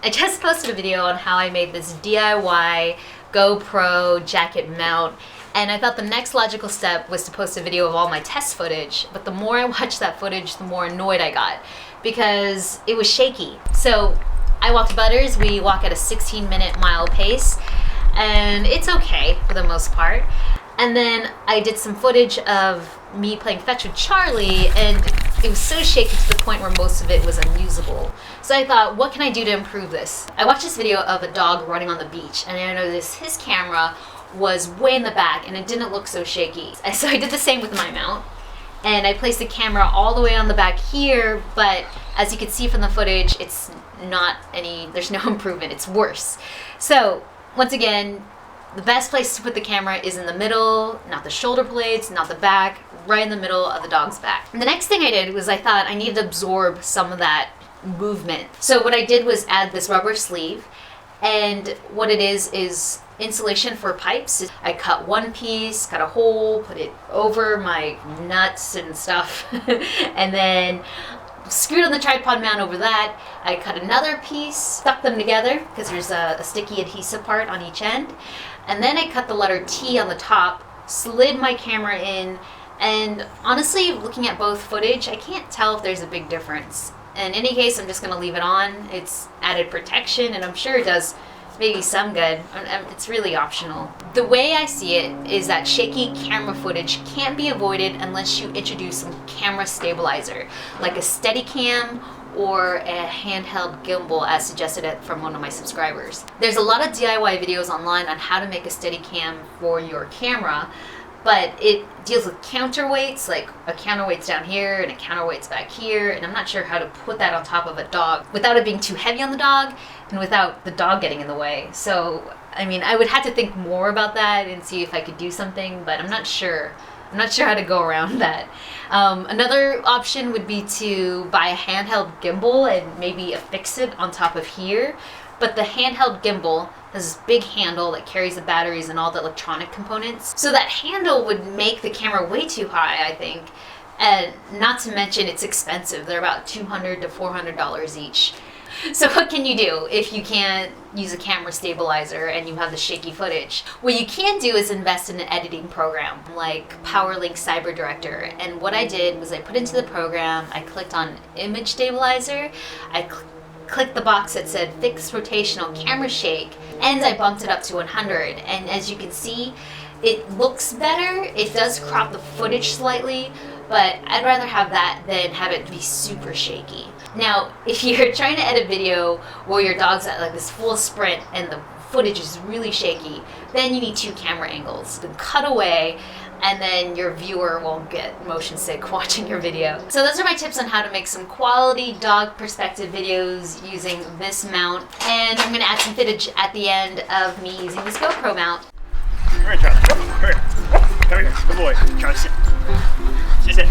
I just posted a video on how I made this DIY GoPro Jacket Mount, and I thought the next logical step was to post a video of all my test footage, but the more I watched that footage, the more annoyed I got because it was shaky. So I walked Butters, we walk at a 16-minute mile pace, and it's okay for the most part. And then I did some footage of me playing fetch with Charlie, and it was so shaky to the point where most of it was unusable. So I thought, what can I do to improve this? I watched this video of a dog running on the beach, and I noticed his camera was way in the back and it didn't look so shaky. So I did the same with my mount, and I placed the camera all the way on the back here, but as you can see from the footage, it's not there's no improvement, it's worse. So once again, the best place to put the camera is in the middle, not the shoulder blades, not the back, right in the middle of the dog's back. And the next thing I did was I thought I needed to absorb some of that movement. So what I did was add this rubber sleeve, and what it is insulation for pipes. I cut one piece, cut a hole, put it over my nuts and stuff, and then screwed on the tripod mount over that. I cut another piece, stuck them together because there's a sticky adhesive part on each end, and then I cut the letter T on the top, slid my camera in, and honestly, looking at both footage, I can't tell if there's a big difference. In any case, I'm just going to leave it on. It's added protection, and I'm sure it does maybe some good. It's really optional. The way I see it is that shaky camera footage can't be avoided unless you introduce some camera stabilizer, like a Steadicam or a handheld gimbal, as suggested from one of my subscribers. There's a lot of DIY videos online on how to make a Steadicam for your camera, but it deals with counterweights, like a counterweight's down here and a counterweight's back here, and I'm not sure how to put that on top of a dog without it being too heavy on the dog and without the dog getting in the way. So, I mean, I would have to think more about that and see if I could do something, but I'm not sure. I'm not sure how to go around that. Another option would be to buy a handheld gimbal and maybe affix it on top of here. But the handheld gimbal has this big handle that carries the batteries and all the electronic components. So that handle would make the camera way too high, I think. And not to mention it's expensive. They're about $200 to $400 each. So what can you do if you can't use a camera stabilizer and you have the shaky footage? What you can do is invest in an editing program like PowerLink CyberDirector. And what I did was I put into the program, I clicked on image stabilizer, I clicked the box that said fixed rotational camera shake, and I bumped it up to 100. And as you can see, it looks better. It does crop the footage slightly, but I'd rather have that than have it be super shaky. Now, if you're trying to edit video where your dog's at like this full sprint and the footage is really shaky, then you need two camera angles. Then cut away, and then your viewer won't get motion sick watching your video. So those are my tips on how to make some quality dog perspective videos using this mount. And I'm gonna add some footage at the end of me using this GoPro mount. All right, Charlie, come here. Come here, good boy. Charlie, sit. Sit.